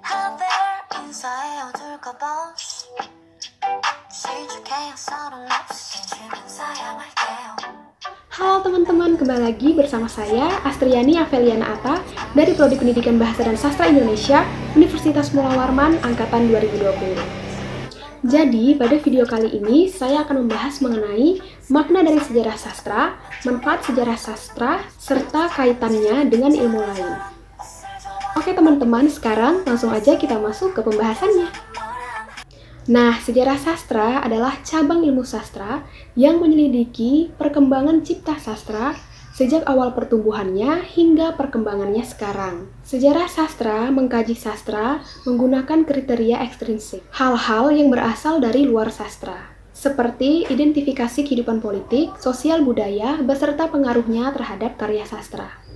Halo teman-teman, kembali lagi bersama saya Astriani Aveliana Atta dari Prodi Pendidikan Bahasa dan Sastra Indonesia Universitas Mula Warman Angkatan 2020. Jadi, pada video kali ini saya akan membahas mengenai makna dari sejarah sastra, manfaat sejarah sastra, serta kaitannya dengan ilmu lain. Oke teman-teman, sekarang langsung aja kita masuk ke pembahasannya. Nah, sejarah sastra adalah cabang ilmu sastra yang menyelidiki perkembangan cipta sastra sejak awal pertumbuhannya hingga perkembangannya sekarang. Sejarah sastra mengkaji sastra menggunakan kriteria ekstrinsik, hal-hal yang berasal dari luar sastra, seperti identifikasi kehidupan politik, sosial budaya, beserta pengaruhnya terhadap karya sastra.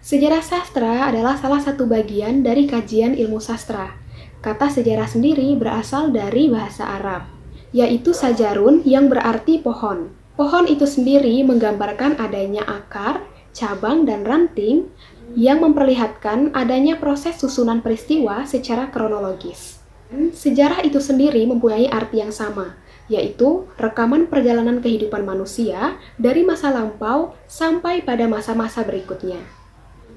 Sejarah sastra adalah salah satu bagian dari kajian ilmu sastra. Kata sejarah sendiri berasal dari bahasa Arab, yaitu sajarun yang berarti pohon. Pohon itu sendiri menggambarkan adanya akar, cabang, dan ranting yang memperlihatkan adanya proses susunan peristiwa secara kronologis. Sejarah itu sendiri mempunyai arti yang sama, yaitu rekaman perjalanan kehidupan manusia dari masa lampau sampai pada masa-masa berikutnya.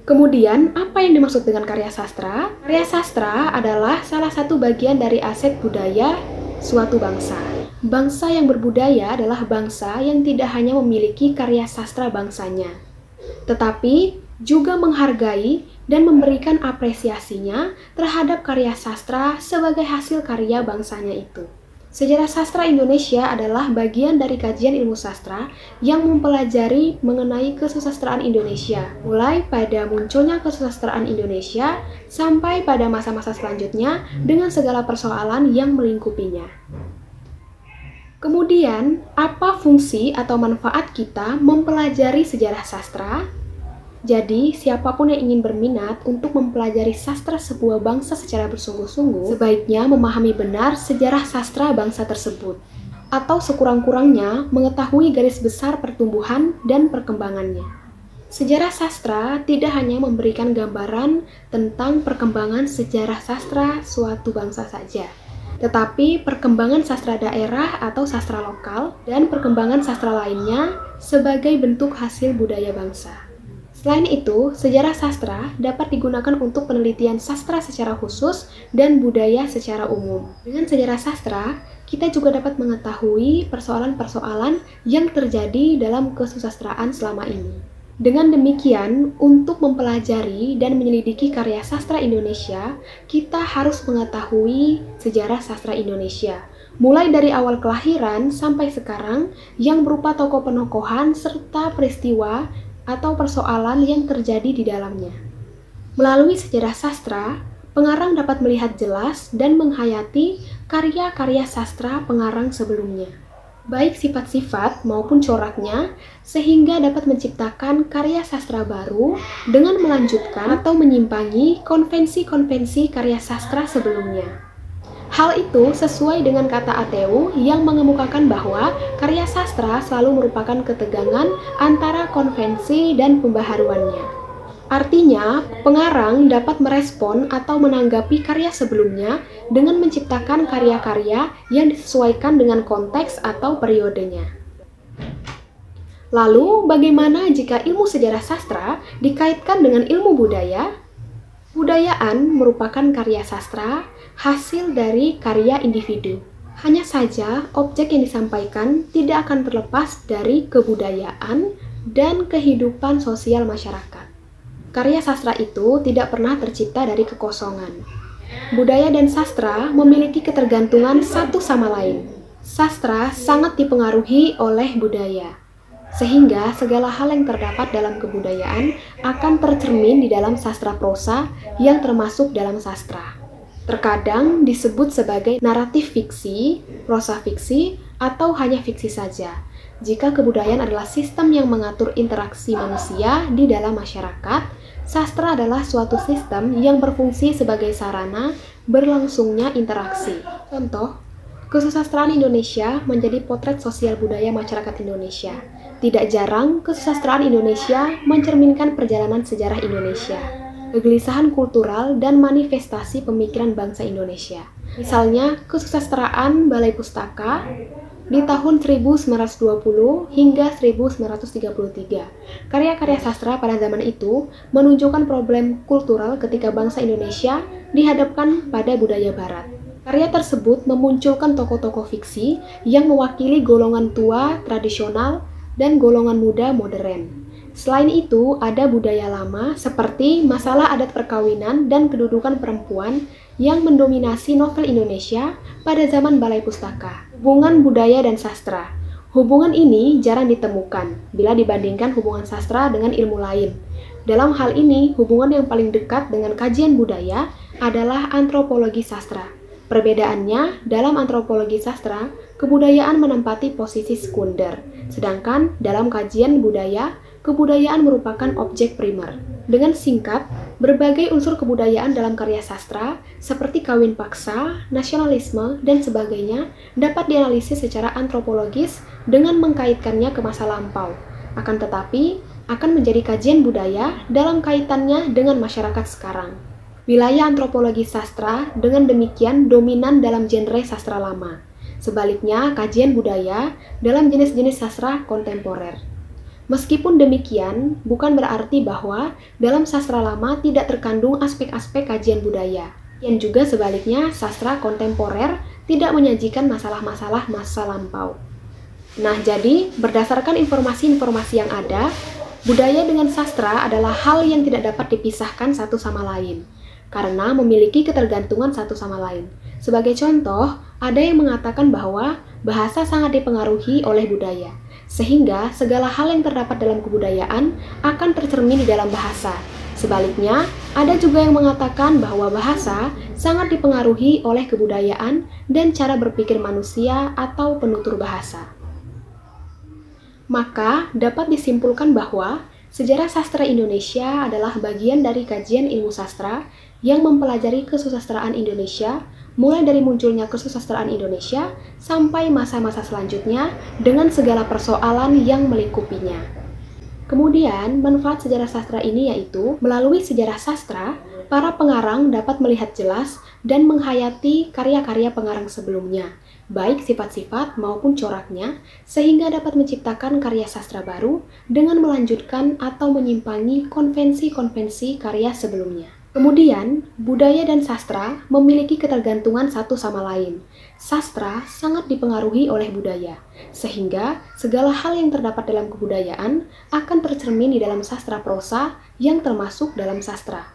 Kemudian, apa yang dimaksud dengan karya sastra? Karya sastra adalah salah satu bagian dari aset budaya suatu bangsa. Bangsa yang berbudaya adalah bangsa yang tidak hanya memiliki karya sastra bangsanya, tetapi juga menghargai dan memberikan apresiasinya terhadap karya sastra sebagai hasil karya bangsanya itu. Sejarah sastra Indonesia adalah bagian dari kajian ilmu sastra yang mempelajari mengenai kesusastraan Indonesia, mulai pada munculnya kesusastraan Indonesia sampai pada masa-masa selanjutnya dengan segala persoalan yang melingkupinya. Kemudian, apa fungsi atau manfaat kita mempelajari sejarah sastra? Jadi, siapapun yang ingin berminat untuk mempelajari sastra sebuah bangsa secara bersungguh-sungguh, sebaiknya memahami benar sejarah sastra bangsa tersebut, atau sekurang-kurangnya mengetahui garis besar pertumbuhan dan perkembangannya. Sejarah sastra tidak hanya memberikan gambaran tentang perkembangan sejarah sastra suatu bangsa saja, tetapi perkembangan sastra daerah atau sastra lokal dan perkembangan sastra lainnya sebagai bentuk hasil budaya bangsa. Selain itu, sejarah sastra dapat digunakan untuk penelitian sastra secara khusus dan budaya secara umum. Dengan sejarah sastra, kita juga dapat mengetahui persoalan-persoalan yang terjadi dalam kesusastraan selama ini. Dengan demikian, untuk mempelajari dan menyelidiki karya sastra Indonesia, kita harus mengetahui sejarah sastra Indonesia, mulai dari awal kelahiran sampai sekarang yang berupa tokoh penokohan serta peristiwa atau persoalan yang terjadi di dalamnya. Melalui sejarah sastra, pengarang dapat melihat jelas dan menghayati karya-karya sastra pengarang sebelumnya, baik sifat-sifat maupun coraknya, sehingga dapat menciptakan karya sastra baru dengan melanjutkan atau menyimpangi konvensi-konvensi karya sastra sebelumnya. Hal itu sesuai dengan kata Ateu yang mengemukakan bahwa karya sastra selalu merupakan ketegangan antara konvensi dan pembaharuannya. Artinya, pengarang dapat merespon atau menanggapi karya sebelumnya dengan menciptakan karya-karya yang disesuaikan dengan konteks atau periodenya. Lalu, bagaimana jika ilmu sejarah sastra dikaitkan dengan ilmu budaya? Kebudayaan merupakan karya sastra, hasil dari karya individu. Hanya saja, objek yang disampaikan tidak akan terlepas dari kebudayaan dan kehidupan sosial masyarakat. Karya sastra itu tidak pernah tercipta dari kekosongan. Budaya dan sastra memiliki ketergantungan satu sama lain. Sastra sangat dipengaruhi oleh budaya, sehingga segala hal yang terdapat dalam kebudayaan akan tercermin di dalam sastra prosa yang termasuk dalam sastra. Terkadang disebut sebagai naratif fiksi, prosa fiksi, atau hanya fiksi saja, jika kebudayaan adalah sistem yang mengatur interaksi manusia di dalam masyarakat. Sastra adalah suatu sistem yang berfungsi sebagai sarana berlangsungnya interaksi. Contoh, kesusastraan Indonesia menjadi potret sosial budaya masyarakat Indonesia. Tidak jarang, kesusastraan Indonesia mencerminkan perjalanan sejarah Indonesia. kegelisahan kultural, dan manifestasi pemikiran bangsa Indonesia. Misalnya, kesusastraan Balai Pustaka di tahun 1920 hingga 1933. Karya-karya sastra pada zaman itu menunjukkan problem kultural ketika bangsa Indonesia dihadapkan pada budaya barat. Karya tersebut memunculkan tokoh-tokoh fiksi yang mewakili golongan tua tradisional dan golongan muda modern. Selain itu, ada budaya lama seperti masalah adat perkawinan dan kedudukan perempuan yang mendominasi novel Indonesia pada zaman Balai Pustaka. Hubungan budaya dan sastra. Hubungan ini jarang ditemukan bila dibandingkan hubungan sastra dengan ilmu lain. Dalam hal ini, hubungan yang paling dekat dengan kajian budaya adalah antropologi sastra. Perbedaannya, dalam antropologi sastra, kebudayaan menempati posisi sekunder, sedangkan dalam kajian budaya, kebudayaan merupakan objek primer. Dengan singkat, berbagai unsur kebudayaan dalam karya sastra, seperti kawin paksa, nasionalisme, dan sebagainya, dapat dianalisis secara antropologis dengan mengkaitkannya ke masa lampau. Akan tetapi, akan menjadi kajian budaya dalam kaitannya dengan masyarakat sekarang. Wilayah antropologi sastra dengan demikian dominan dalam genre sastra lama. Sebaliknya, kajian budaya dalam jenis-jenis sastra kontemporer. Meskipun demikian, bukan berarti bahwa dalam sastra lama tidak terkandung aspek-aspek kajian budaya. Yang juga sebaliknya, sastra kontemporer tidak menyajikan masalah-masalah masa lampau. Nah, jadi berdasarkan informasi-informasi yang ada, budaya dengan sastra adalah hal yang tidak dapat dipisahkan satu sama lain, karena memiliki ketergantungan satu sama lain. Sebagai contoh, ada yang mengatakan bahwa bahasa sangat dipengaruhi oleh budaya, sehingga segala hal yang terdapat dalam kebudayaan akan tercermin di dalam bahasa. Sebaliknya, ada juga yang mengatakan bahwa bahasa sangat dipengaruhi oleh kebudayaan dan cara berpikir manusia atau penutur bahasa. Maka, dapat disimpulkan bahwa sejarah sastra Indonesia adalah bagian dari kajian ilmu sastra yang mempelajari kesusastraan Indonesia, mulai dari munculnya kesusastraan Indonesia sampai masa-masa selanjutnya dengan segala persoalan yang melingkupinya. Kemudian, manfaat sejarah sastra ini yaitu, melalui sejarah sastra, para pengarang dapat melihat jelas dan menghayati karya-karya pengarang sebelumnya, baik sifat-sifat maupun coraknya, sehingga dapat menciptakan karya sastra baru dengan melanjutkan atau menyimpangi konvensi-konvensi karya sebelumnya. Kemudian, budaya dan sastra memiliki ketergantungan satu sama lain. Sastra sangat dipengaruhi oleh budaya, sehingga segala hal yang terdapat dalam kebudayaan akan tercermin di dalam sastra prosa yang termasuk dalam sastra.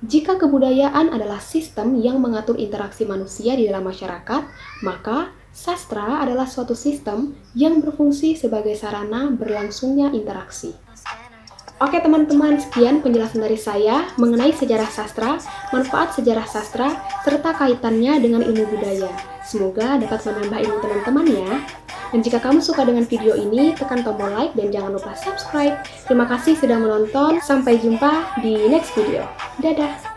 Jika kebudayaan adalah sistem yang mengatur interaksi manusia di dalam masyarakat, maka sastra adalah suatu sistem yang berfungsi sebagai sarana berlangsungnya interaksi. Oke teman-teman, sekian penjelasan dari saya mengenai sejarah sastra, manfaat sejarah sastra, serta kaitannya dengan ilmu budaya. Semoga dapat menambah ilmu teman-teman ya. Dan jika kamu suka dengan video ini, tekan tombol like dan jangan lupa subscribe. Terima kasih sudah menonton, sampai jumpa di next video. Dadah!